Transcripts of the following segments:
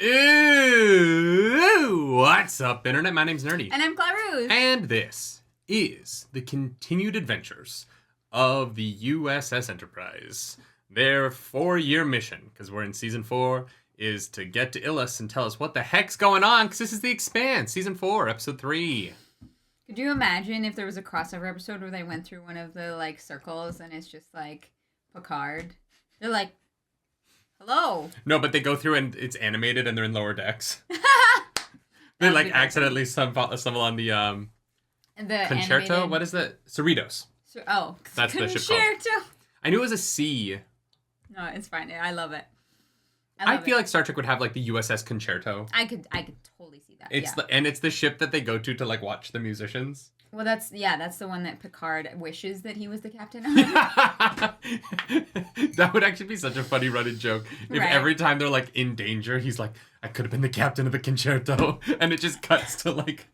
Ooh, what's up, Internet? My name's Nerdy. And I'm Clarus. And this is the continued adventures of the USS Enterprise. Their 4-year mission, because we're in Season 4, is to get to Illus and tell us what the heck's going on, because this is the Expanse, Season 4, Episode 3. Could you imagine if there was a crossover episode where they went through one of the, like, circles and it's just, like, Picard? They're like, hello. No, but they go through and it's animated and they're in lower decks. They, like, accidentally stumble on the concerto? Animated... What is that? Cerritos. That's the ship called. I knew it was a C. No, it's fine. I love it. I feel like Star Trek would have like the USS Concerto. I could totally see that. It's and it's the ship that they go to like watch the musicians. Well, that's the one that Picard wishes that he was the captain of. That would actually be such a funny running joke. If every time they're like in danger, he's like, I could have been the captain of the concerto, and it just cuts to like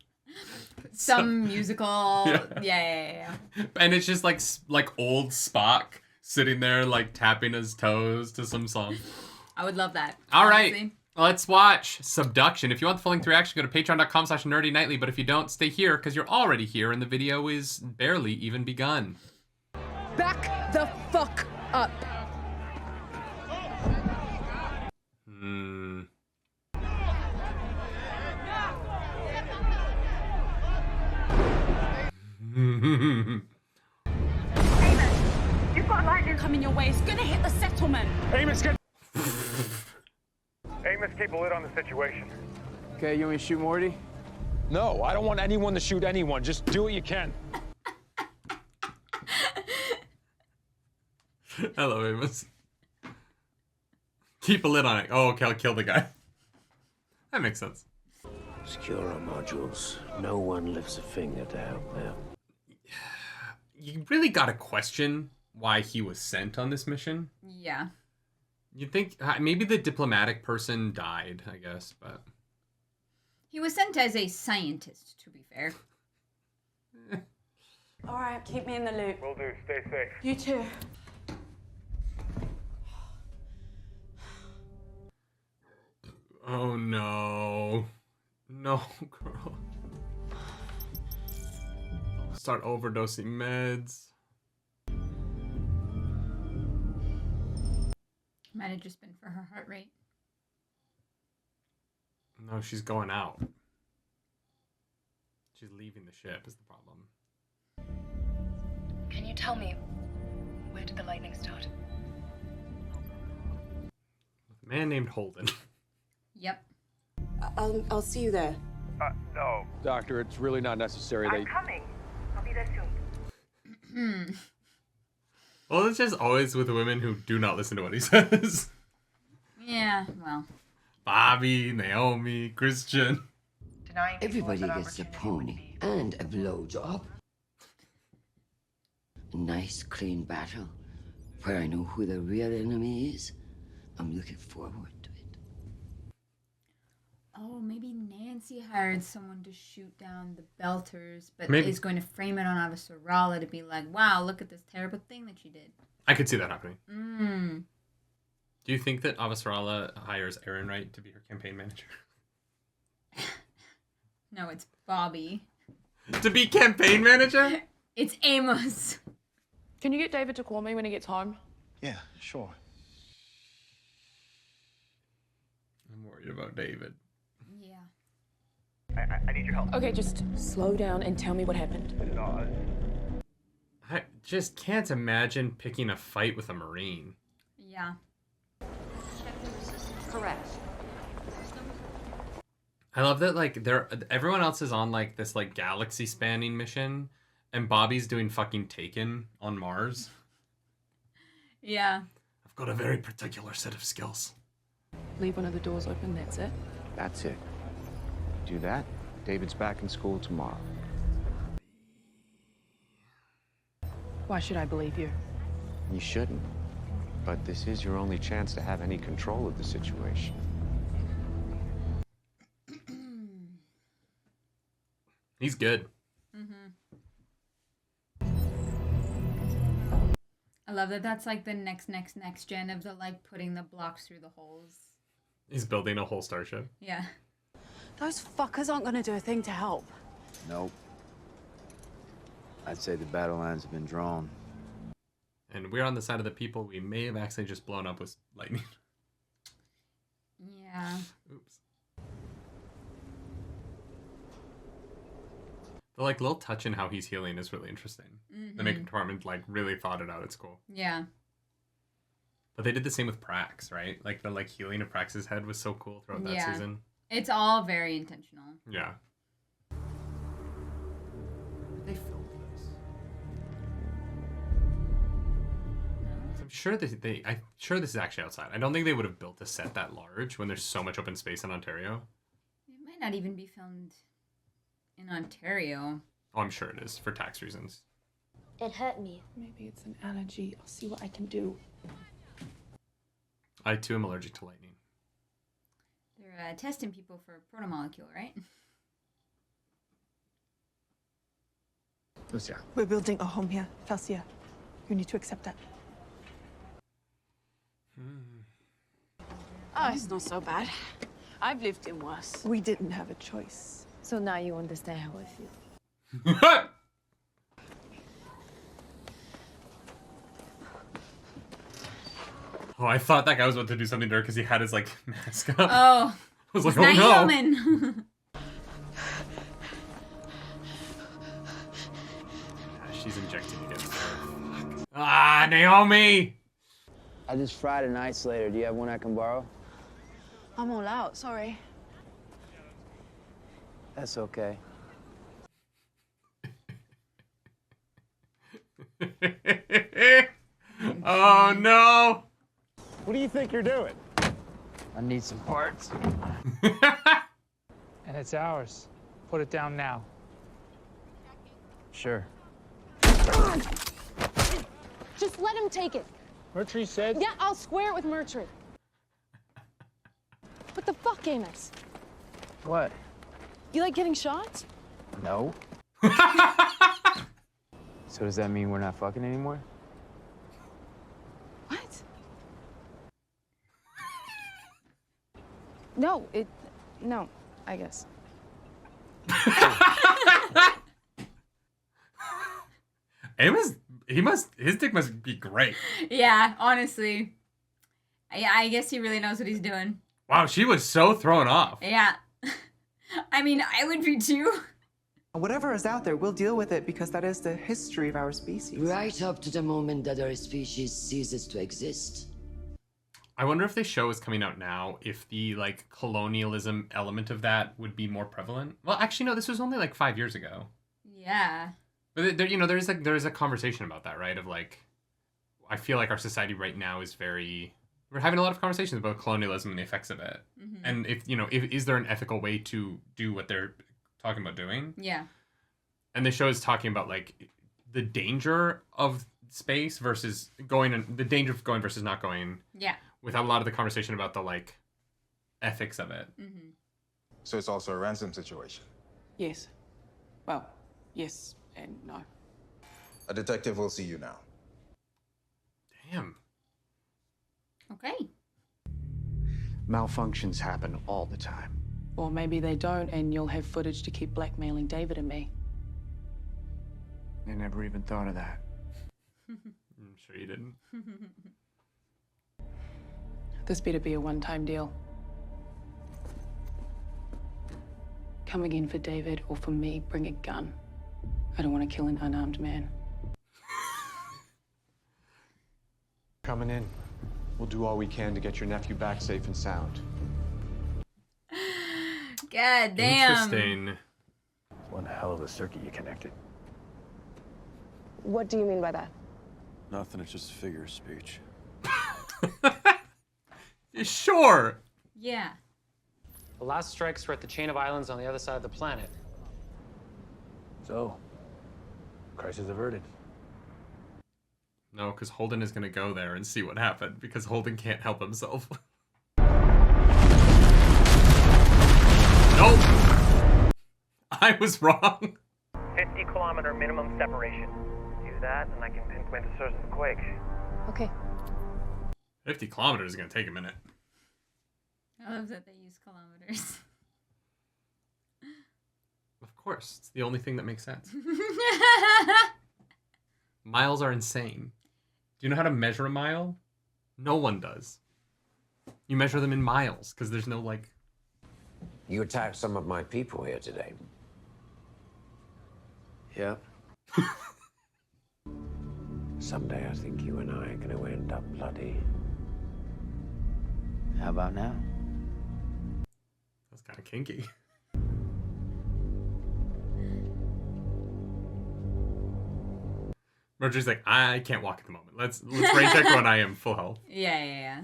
some musical. Yeah. And it's just like old Spock sitting there like tapping his toes to some song. I would love that. All right, let's watch Subduction. If you want the full length reaction, go to patreon.com/nerdynightly. But if you don't, stay here because you're already here and the video is barely even begun. Back the fuck up. Amos, you've got lightning coming your way. It's gonna hit the settlement. Amos, Amos, keep a lid on the situation. Okay, you want me to shoot Morty? No, I don't want anyone to shoot anyone. Just do what you can. Hello, Amos. Keep a lid on it. Oh, okay, I'll kill the guy. That makes sense. Secure our modules. No one lifts a finger to help now. You really gotta question why he was sent on this mission. Yeah. You'd think maybe the diplomatic person died, I guess, but... He was sent as a scientist, to be fair. All right, keep me in the loop. Will do. Stay safe. You too. Oh, no. No, girl. Start overdosing meds. Might have just been for her heart rate. No, she's going out. She's leaving the ship is the problem. Can you tell me, where did the lightning start? A man named Holden. Yep. I'll see you there. No. Doctor, it's really not necessary. I'm coming. I'll be there soon. Well, it's just always with women who do not listen to what he says. Yeah, well. Bobby, Naomi, Christian. Everybody gets a pony and a blowjob. A nice, clean battle where I know who the real enemy is. I'm looking forward to it. Oh, maybe Nancy hired someone to shoot down the Belters, but Maybe. is going to frame it on Avasarala to be like, wow, look at this terrible thing that she did. I could see that happening. Mm. Do you think that Avasarala hires Aaron Wright to be her campaign manager? No, it's Bobby. To be campaign manager? It's Amos. Can you get David to call me when he gets home? Yeah, sure. I'm worried about David. Yeah. I need your help. Okay, just slow down and tell me what happened. I just can't imagine picking a fight with a Marine. Yeah. Correct. I love that like everyone else is on like this like galaxy spanning mission and Bobby's doing fucking Taken on Mars. Yeah. I've got a very particular set of skills. Leave one of the doors open, that's it. That's it. Do that. David's back in school tomorrow. Why should I believe you? You shouldn't. But this is your only chance to have any control of the situation. He's good. I love that that's like the next gen of the like putting the blocks through the holes. He's building a whole starship. Yeah. Those fuckers aren't gonna do a thing to help. Nope. I'd say the battle lines have been drawn. And we're on the side of the people we may have accidentally just blown up with lightning. Yeah. Oops. The like little touch in how he's healing is really interesting. The makeup department like really thought it out. It's cool. Yeah. But they did the same with Prax, right? Like the like healing of Prax's head was so cool throughout that season. It's all very intentional. Yeah. They filmed this. I'm sure I'm sure this is actually outside. I don't think they would have built a set that large when there's so much open space in Ontario. It might not even be filmed in Ontario. Oh, I'm sure it is for tax reasons. It hurt me. Maybe it's an allergy. I'll see what I can do. I too am allergic to lightning. They're testing people for Protomolecule, right? Lucia. We're building a home here, Felsia. You need to accept that. Oh, it's not so bad. I've lived in worse. We didn't have a choice. So now you understand how I feel. Oh, I thought that guy was about to do something to her because he had his like mask up. Oh. I was like, He's oh not no. human. She's injecting against her. Ah, Naomi! I just fried an isolator. Do you have one I can borrow? I'm all out, sorry. That's okay. Oh no! What do you think you're doing? I need some parts. And it's ours. Put it down now. Sure. Just let him take it. Murtry said... Yeah, I'll square it with Murtry. What the fuck, Amos? What? You like getting shot? No. So does that mean we're not fucking anymore? What? No, no, I guess. His dick must be great. Yeah, honestly. Yeah, I guess he really knows what he's doing. Wow, she was so thrown off. Yeah. I mean, I would be too. Whatever is out there, we'll deal with it because that is the history of our species. Right up to the moment that our species ceases to exist. I wonder if the show is coming out now, if the like colonialism element of that would be more prevalent. Well, actually, no, this was only like 5 years ago. Yeah. But there, you know, there is a conversation about that, right? Of like, I feel like our society right now is we're having a lot of conversations about colonialism and the effects of it. Mm-hmm. And is there an ethical way to do what they're talking about doing? Yeah. And the show is talking about like the danger of space versus going, and the danger of going versus not going. Yeah. Without a lot of the conversation about the like ethics of it. Mm-hmm. So it's also a ransom situation. Yes. Well, yes and no. A detective will see you now. Damn. Okay. Malfunctions happen all the time. Or maybe they don't, and you'll have footage to keep blackmailing David and me. I never even thought of that. I'm sure you didn't. This better be a one-time deal. Come again for David, or for me, bring a gun. I don't want to kill an unarmed man. Coming in. We'll do all we can to get your nephew back safe and sound. God damn. Interesting. One hell of a circuit you connected. What do you mean by that? Nothing, it's just a figure of speech. Sure. Yeah. The last strikes were at the chain of islands on the other side of the planet. So, crisis averted. No, because Holden is going to go there and see what happened, because Holden can't help himself. Nope. I was wrong. 50-kilometer minimum separation. Do that, and I can pinpoint the source of the quake. Okay. 50 kilometers is going to take a minute. I love that they use kilometers. Of course, it's the only thing that makes sense. Miles are insane. Do you know how to measure a mile? No one does. You measure them in miles because there's no like. You attacked some of my people here today. Yeah. Someday I think you and I are going to end up bloody. How about now? That's kind of kinky. Murtry's like, I can't walk at the moment. Let's rain check when I am full health. Yeah.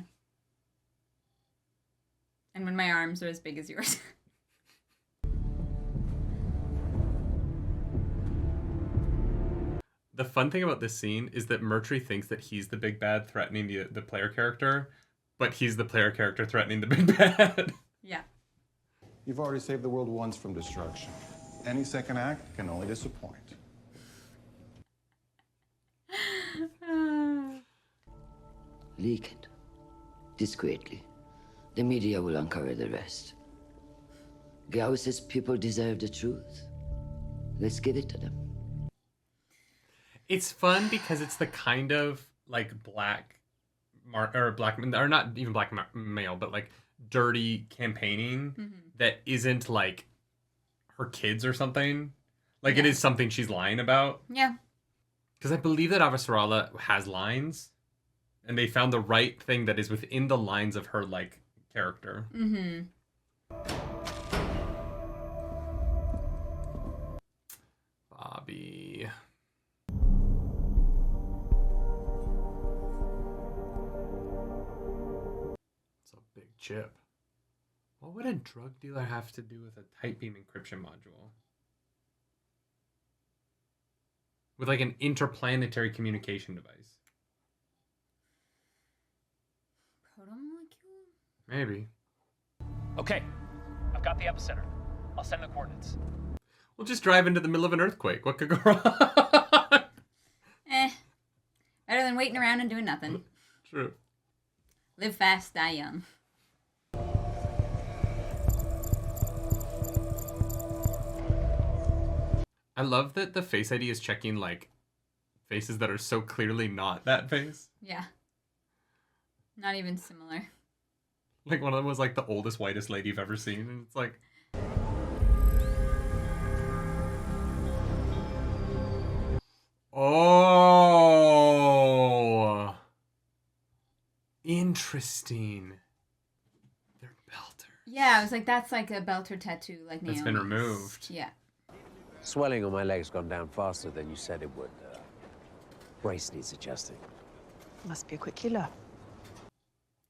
And when my arms are as big as yours. The fun thing about this scene is that Murtry thinks that he's the big bad threatening the player character, but he's the player character threatening the big bad. Yeah. You've already saved the world once from destruction. Any second act can only disappoint. Leak it. Discreetly. The media will uncover the rest. Gauss's people deserve the truth. Let's give it to them. It's fun because it's the kind of like black or not even black male, but like dirty campaigning that isn't like her kids or something. Like it is something she's lying about. Yeah. Because I believe that Avasarala has lines, and they found the right thing that is within the lines of her like character. Mm-hmm. Bobby. It's a big chip. What would a drug dealer have to do with a tight beam encryption module? With like an interplanetary communication device. Protomolecule? Maybe. Okay, I've got the epicenter. I'll send the coordinates. We'll just drive into the middle of an earthquake. What could go wrong? Better than waiting around and doing nothing. True. Live fast, die young. I love that the Face ID is checking like faces that are so clearly not that face. Yeah. Not even similar. Like one of them was like the oldest, whitest lady you've ever seen, and it's like. Oh. Interesting. They're belters. Yeah, I was like, that's like a belter tattoo, like Naomi's. It's been removed. Yeah. Swelling on my leg's gone down faster than you said it would. Brace needs adjusting. Must be a quick healer.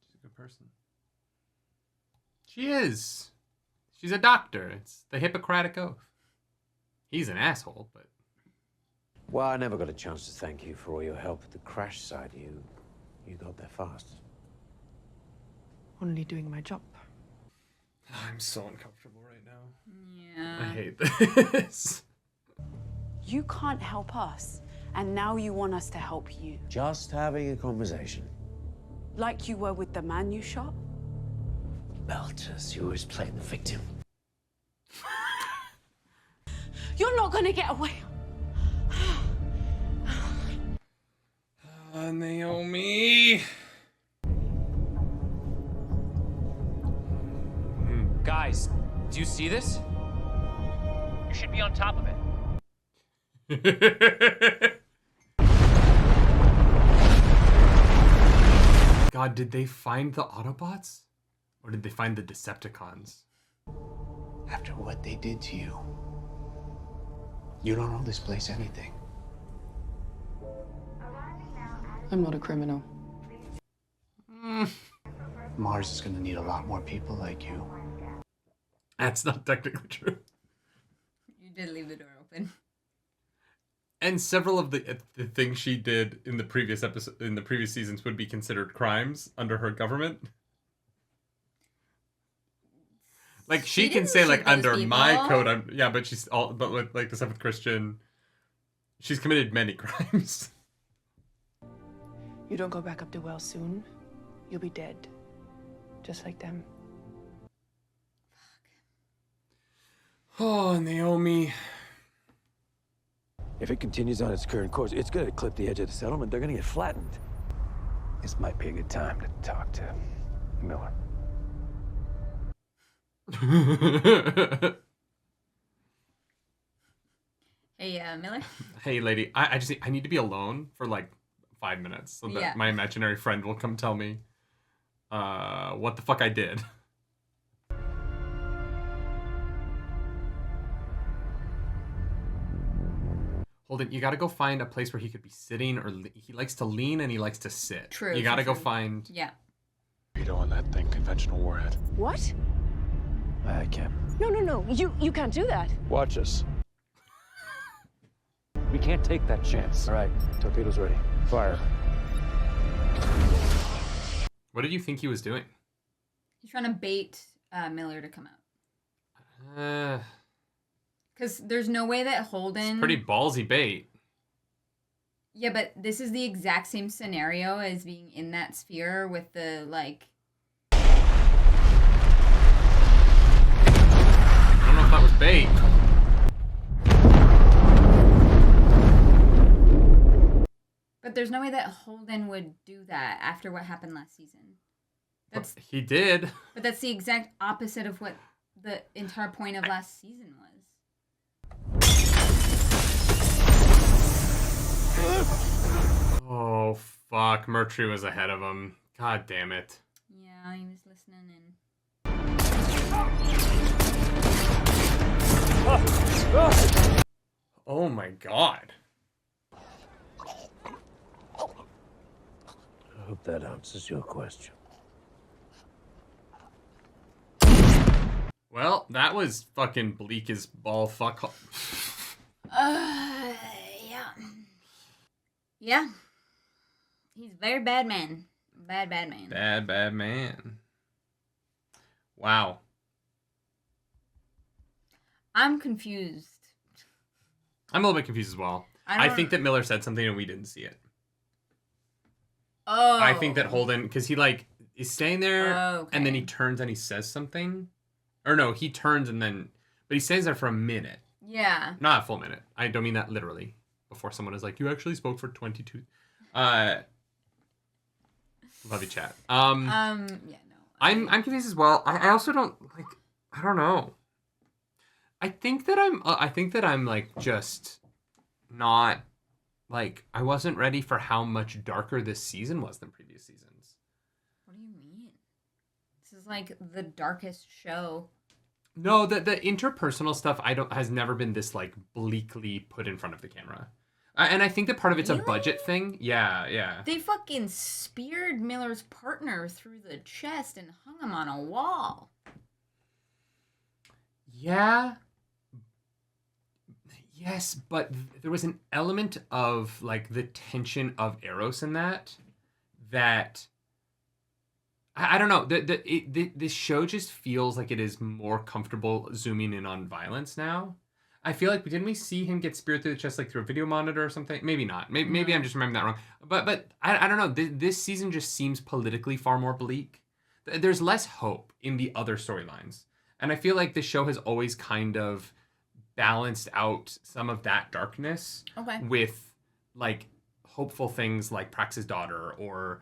She's a good person. She is. She's a doctor. It's the Hippocratic Oath. He's an asshole, but... Well, I never got a chance to thank you for all your help at the crash site. You got there fast. Only doing my job. I'm so uncomfortable right now. Yeah. I hate this. You can't help us, and now you want us to help you. Just having a conversation. Like you were with the man you shot? Belters, you always playing the victim. You're not gonna get away. Naomi. Guys, do you see this? You should be on top of it. God, did they find the Autobots? Or did they find the Decepticons? After what they did to you, you don't owe this place anything. I'm not a criminal. Mars is going to need a lot more people like you. That's not technically true. You did leave the door open. And several of the things she did in the previous episode, in the previous seasons, would be considered crimes under her government. Like she can say like under my code, but she's all but like the stuff with Christian, she's committed many crimes. You don't go back up to well soon, you'll be dead. Just like them. Oh, Naomi. If it continues on its current course, it's gonna clip the edge of the settlement. They're gonna get flattened. This might be a good time to talk to Miller. Hey, Miller. Hey, lady. I need to be alone for like 5 minutes so that my imaginary friend will come tell me what the fuck I did. Holden, you gotta go find a place where he could be sitting, or he likes to lean and he likes to sit. True. You gotta go find. Yeah. Torpedo on that thing, conventional warhead. What? I can't. No. You can't do that. Watch us. We can't take that chance. All right, torpedoes ready. Fire. What did you think he was doing? He's trying to bait Miller to come out. Because there's no way that Holden... It's pretty ballsy bait. Yeah, but this is the exact same scenario as being in that sphere with the, like... I don't know if that was bait. But there's no way that Holden would do that after what happened last season. That's He did. But that's the exact opposite of what the entire point of last season was. Oh, fuck. Murtry was ahead of him. God damn it. Yeah, he was listening in. Oh my god. I hope that answers your question. Well, that was fucking bleak as ball fuck. Yeah. Yeah. He's a very bad man. Bad man. Bad man. Wow. I'm confused. I'm a little bit confused as well. I think that Miller said something and we didn't see it. Oh. I think that Holden, because he like is staying there and then he okay. turns and he says something. Or no, he turns and then, but he stays there for a minute. Yeah. Not a full minute. I don't mean that literally. Before someone is like, you actually spoke for 22. Love you, chat. Yeah, no. I'm confused as well. I also don't like. I don't know. I think that I'm like just not like I wasn't ready for how much darker this season was than previous seasons. What do you mean? This is like the darkest show. No, the interpersonal stuff has never been this like bleakly put in front of the camera. And I think that part of it's a budget thing. Yeah. They fucking speared Miller's partner through the chest and hung him on a wall. Yeah. Yes, but there was an element of like the tension of Eros in that I don't know. This show just feels like it is more comfortable zooming in on violence now. I feel like didn't we see him get speared through the chest like through a video monitor or something? Maybe not. Maybe I'm just remembering that wrong. But I don't know. This season just seems politically far more bleak. There's less hope in the other storylines, and I feel like the show has always kind of balanced out some of that darkness with like hopeful things like Prax's daughter or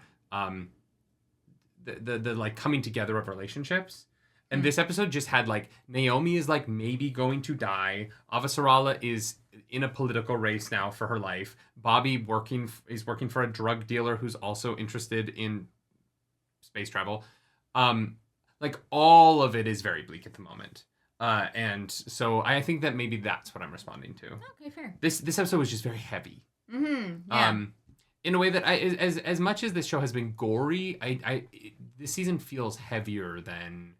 the like coming together of relationships. And this episode just had like Naomi is like maybe going to die. Avasarala is in a political race now for her life. Bobby is working for a drug dealer who's also interested in space travel. Like all of it is very bleak at the moment. And so I think that maybe that's what I'm responding to. Okay, fair. This episode was just very heavy. Yeah. In a way that as much as this show has been gory, this season feels heavier than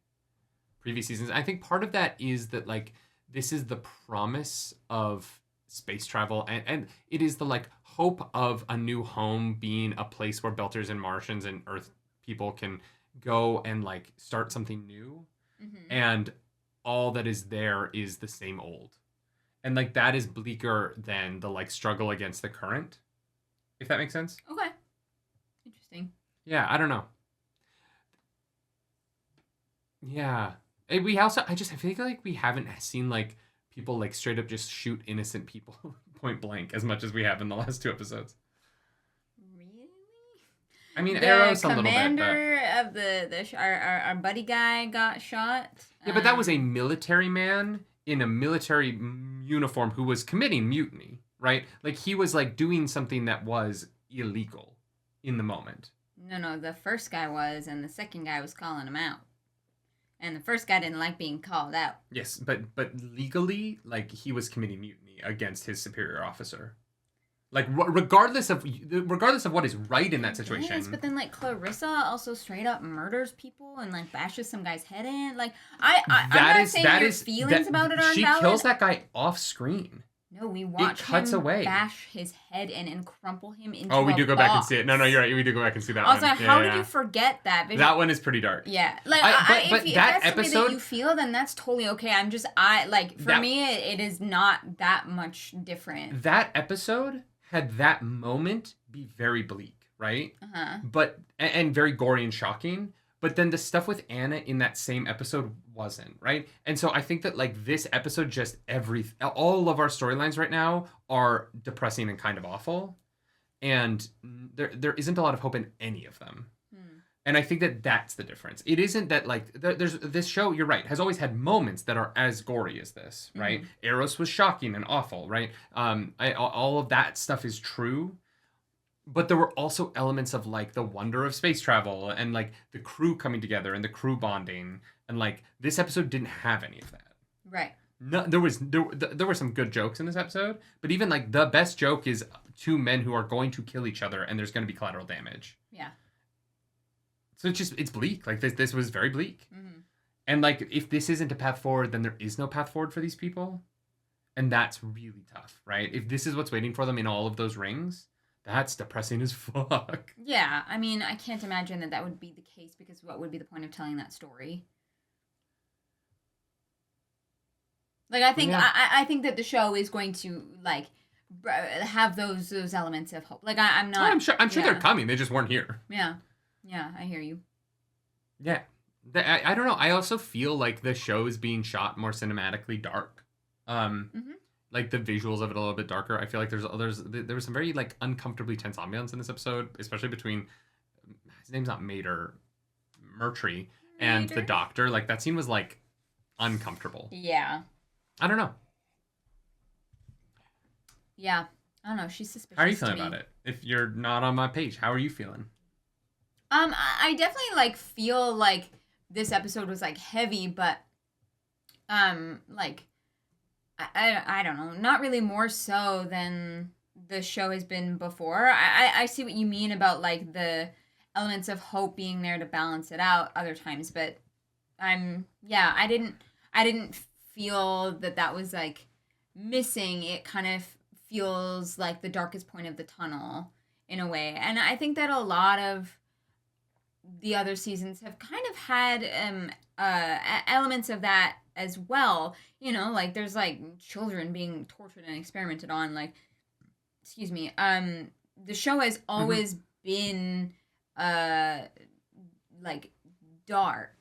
previous seasons. I think part of that is that like this is the promise of space travel and it is the like hope of a new home being a place where Belters and Martians and Earth people can go and like start something new. And all that is there is the same old. And like that is bleaker than the like struggle against the current. If that makes sense. Okay. Interesting. Yeah, I don't know. Yeah. And I feel like we haven't seen like people like straight up just shoot innocent people point blank as much as we have in the last 2 episodes. Really? I mean, The Arrow's a little bit, but... commander of our buddy guy got shot. Yeah, but that was a military man in a military uniform who was committing mutiny, right? Like, he was, like, doing something that was illegal in the moment. No, the first guy was, and the second guy was calling him out. And the first guy didn't like being called out. Yes, but legally, like, he was committing mutiny against his superior officer. Like, regardless of what is right in that situation. Yes, but then, like, Clarissa also straight up murders people and, like, bashes some guy's head in. Like, I'm not saying your feelings about it aren't she valid. kills that guy off screen. No, we watch him bash his head in and crumple him into Oh, we do go back and see it. No, you're right. We do go back and see that one. I was like, how did you forget that? Because that one is pretty dark. Yeah. Like, but if that that's episode, the way that you feel, then that's totally okay. For me, it is not that much different. That episode had that moment be very bleak, right? Uh-huh. But, and very gory and shocking. But then the stuff with Anna in that same episode wasn't, right? And so I think that, like, this episode all of our storylines right now are depressing and kind of awful. And there isn't a lot of hope in any of them. And I think that that's the difference. It isn't that, like, there's this show, you're right, has always had moments that are as gory as this, right? Eros was shocking and awful, right? All of that stuff is true. But there were also elements of, like, the wonder of space travel and, like, the crew coming together and the crew bonding. And, like, this episode didn't have any of that. Right. No, there were some good jokes in this episode. But even, like, the best joke is 2 men who are going to kill each other and there's going to be collateral damage. Yeah. So it's bleak. Like, this was very bleak. Mm-hmm. And, like, if this isn't a path forward, then there is no path forward for these people. And that's really tough, right? If this is what's waiting for them in all of those rings... That's depressing as fuck. Yeah, I mean, I can't imagine that would be the case, because what would be the point of telling that story? Like, I think I think that the show is going to, like, have those elements of hope. Like, I'm not. Oh, I'm sure they're coming. They just weren't here. Yeah, I hear you. Yeah, I don't know. I also feel like the show is being shot more cinematically dark. Like, the visuals of it a little bit darker. I feel like there was some very, like, uncomfortably tense ambiance in this episode, especially between, his name's not Mater, Murtry, and the doctor. Like, that scene was, like, uncomfortable. Yeah. I don't know. Yeah. I don't know. She's suspicious. How are you feeling about it? If you're not on my page, how are you feeling? I definitely, like, feel like this episode was, like, heavy, but, like, I don't know, not really more so than the show has been before. I see what you mean about, like, the elements of hope being there to balance it out other times, but I didn't feel that was, like, missing. It kind of feels like the darkest point of the tunnel in a way. And I think that a lot of the other seasons have kind of had elements of that as well. You know, like, there's, like, children being tortured and experimented on, like, excuse me, the show has always been, like, dark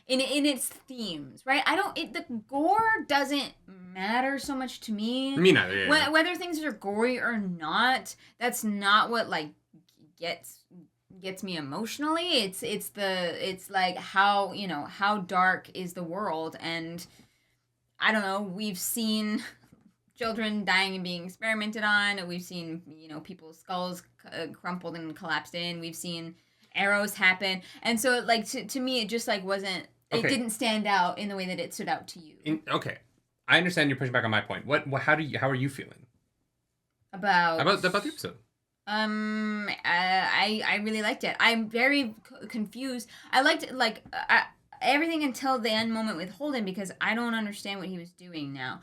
in its themes, right? The gore doesn't matter so much to me. Me neither, yeah. Whether things are gory or not, that's not what, like, gets me emotionally. It's like, how dark is the world. And I don't know, we've seen children dying and being experimented on. We've seen, people's skulls crumpled and collapsed in. We've seen arrows happen. And so, like, to me, it just, like, wasn't, it didn't stand out in the way that it stood out to you. Okay. I understand you're pushing back on my point. How are you feeling? About the episode? I really liked it. I'm very confused. I liked, like, everything until the end moment with Holden, because I don't understand what he was doing now.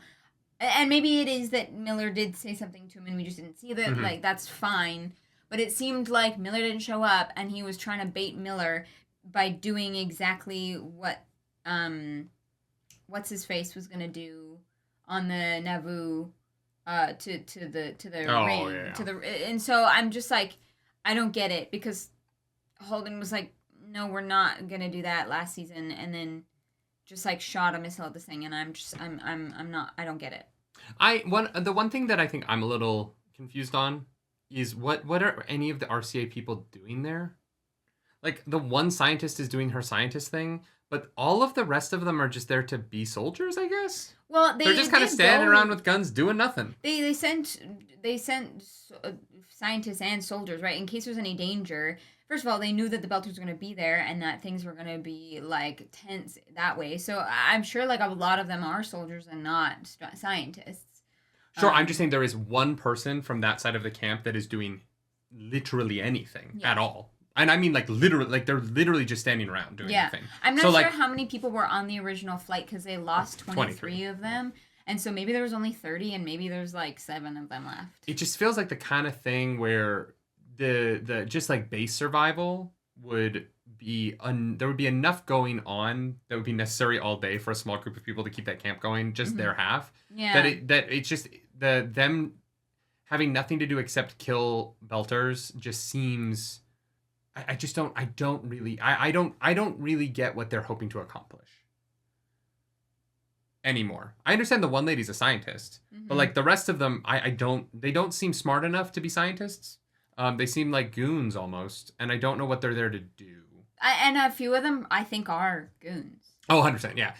And maybe it is that Miller did say something to him and we just didn't see that. Mm-hmm. Like, that's fine. But it seemed like Miller didn't show up and he was trying to bait Miller by doing exactly what what's his face was gonna do on the Nauvoo to the ring. Yeah. And so I'm just like, I don't get it, because Holden was like, no, we're not gonna do that last season, and then just like shot a missile at this thing, and I don't get it. The one thing that I think I'm a little confused on is what are any of the RCA people doing there? Like, the one scientist is doing her scientist thing, but all of the rest of them are just there to be soldiers, I guess. Well, they're just kind of standing around with guns doing nothing. They sent scientists and soldiers, right, in case there's any danger. First of all, they knew that the Belters were going to be there and that things were going to be, like, tense that way. So I'm sure, like, a lot of them are soldiers and not scientists. Sure, I'm just saying there is one person from that side of the camp that is doing literally anything at all. And I mean, like, literally, like, they're literally just standing around doing anything. I'm not sure how many people were on the original flight because they lost 23 of them. And so maybe there was only 30 and maybe there's, like, 7 of them left. It just feels like the kind of thing where the just, like, base survival would be, there would be enough going on that would be necessary all day for a small group of people to keep that camp going, just their half. Yeah. That it's just, them having nothing to do except kill Belters just seems... I don't really get what they're hoping to accomplish anymore. I understand the one lady's a scientist, but like the rest of them, they don't seem smart enough to be scientists. They seem like goons almost, and I don't know what they're there to do. And a few of them I think are goons. Oh, 100%, yeah.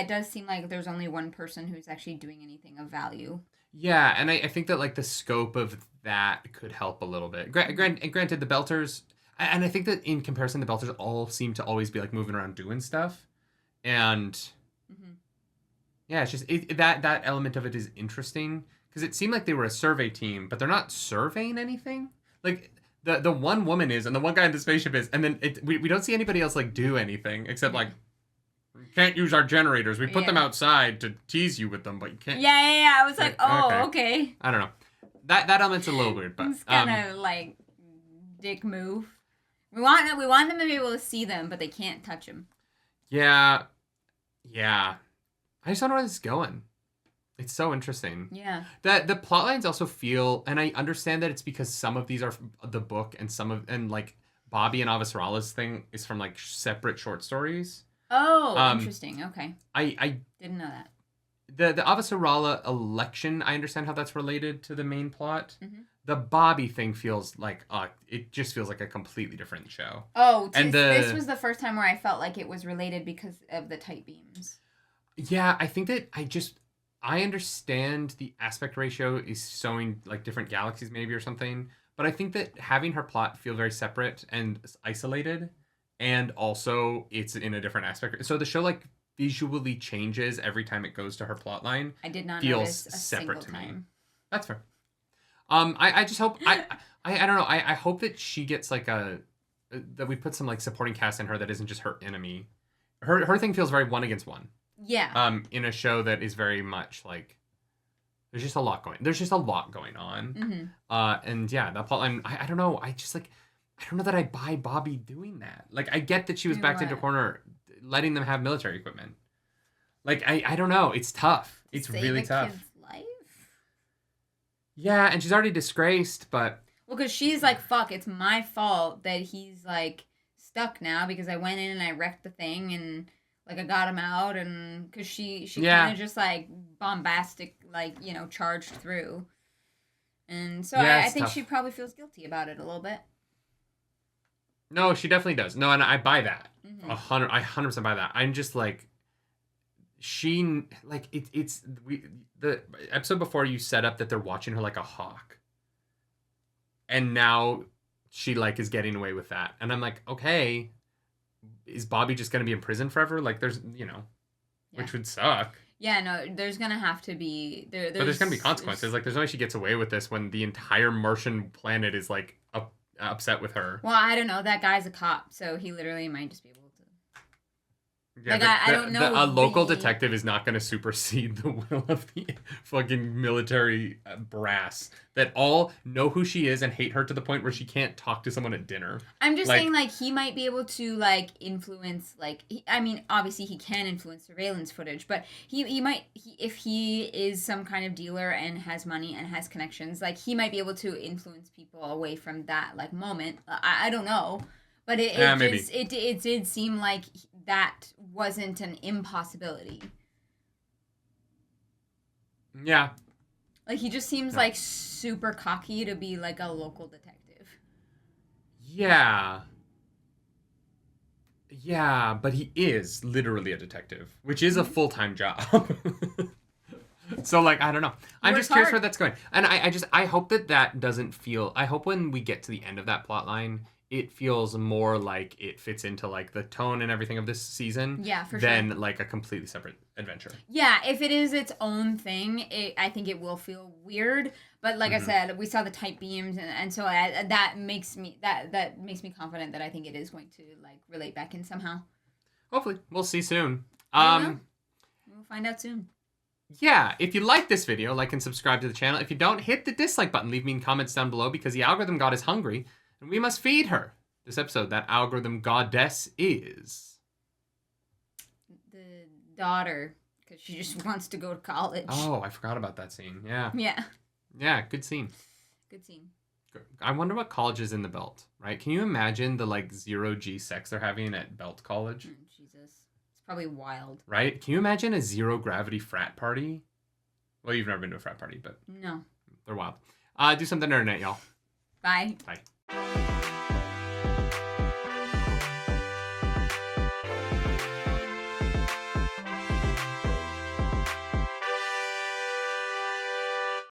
It does seem like there's only one person who's actually doing anything of value. Yeah, and I think that, like, the scope of that could help a little bit. Granted, the Belters... And I think that in comparison, the Belters all seem to always be, like, moving around doing stuff. And... Yeah, it's just... that element of it is interesting. Because it seemed like they were a survey team, but they're not surveying anything. Like, the one woman is, and the one guy in the spaceship is, and then we don't see anybody else, like, do anything. Except, like... We can't use our generators. We put them outside to tease you with them, but you can't. Yeah. I was like, okay. I don't know. That element's a little weird, but it's kind of like dick move. We want them to be able to see them, but they can't touch them. Yeah. I just don't know where this is going. It's so interesting. Yeah. The plot lines also feel, and I understand that it's because some of these are the book, and like Bobby and Avasarala's thing is from like separate short stories. Oh, interesting. Okay. I didn't know that. The Avasarala election, I understand how that's related to the main plot. Mm-hmm. The Bobby thing feels like it just feels like a completely different show. Oh, this was the first time where I felt like it was related because of the tight beams. Yeah, I think that I understand the aspect ratio is showing like different galaxies maybe or something, but I think that having her plot feel very separate and isolated. And also, it's in a different aspect. So the show, like, visually changes every time it goes to her plotline. I did not feels notice a separate single to me. time. That's fair. I just hope... I don't know. I hope that she gets, like, that we put some, like, supporting cast in her that isn't just her enemy. Her thing feels very one against one. Yeah. In a show that is very much, like... There's just a lot going on. Mm-hmm. And, yeah, that plotline... I don't know. I don't know that I buy Bobby doing that. Like, I get that she was backed into a corner, letting them have military equipment. Like, I don't know. It's tough. It's really tough. Kid's life? Yeah, and she's already disgraced, but... Well, because she's like, fuck, it's my fault that he's, like, stuck now because I went in and I wrecked the thing and, like, I got him out and... Because she kind of just, like, bombastic, like, you know, charged through. And so I think she probably feels guilty about it a little bit. No, she definitely does. No, and I buy that. Mm-hmm. I 100% buy that. I'm just like, the episode before you set up that they're watching her like a hawk. And now she like is getting away with that. And I'm like, okay, is Bobby just going to be in prison forever? Like there's, which would suck. Yeah, no, there's going to have to be, but there's going to be consequences. Like there's no way she gets away with this when the entire Martian planet is like upset with her. Well, I don't know. That guy's a cop, so he literally might just be able to. Yeah, like, I don't know. A local detective is not going to supersede the will of the fucking military brass that all know who she is and hate her to the point where she can't talk to someone at dinner. I'm just saying, like, he might be able to, like, influence, like, I mean, obviously he can influence surveillance footage, but he might, if he is some kind of dealer and has money and has connections, like, he might be able to influence people away from that, like, moment. I don't know. But it did seem like that wasn't an impossibility. Yeah. Like, he just seems like super cocky to be like a local detective. Yeah. Yeah, but he is literally a detective, which is a full-time job. So, like, I don't know. I'm just curious where that's going. And I hope that doesn't feel... I hope when we get to the end of that plot line, it feels more like it fits into, like, the tone and everything of this season. Yeah, for than, sure. like, a completely separate adventure. Yeah, if it is its own thing, I think it will feel weird. But like I said, we saw the tight beams, and so that makes me confident that I think it is going to, like, relate back in somehow. Hopefully. We'll see soon. We'll find out soon. Yeah, if you like this video, like and subscribe to the channel. If you don't, hit the dislike button. Leave me comments down below because the algorithm god is hungry and we must feed her. This episode, that algorithm goddess is... the daughter, because she just wants to go to college. Oh, I forgot about that scene. Yeah. Yeah. Yeah, good scene. Good scene. I wonder what college is in the Belt, right? Can you imagine the, like, 0G sex they're having at Belt College? Jesus. It's probably wild. Right? Can you imagine a zero-gravity frat party? Well, you've never been to a frat party, but... No. They're wild. Do something internet, y'all. Bye. Bye.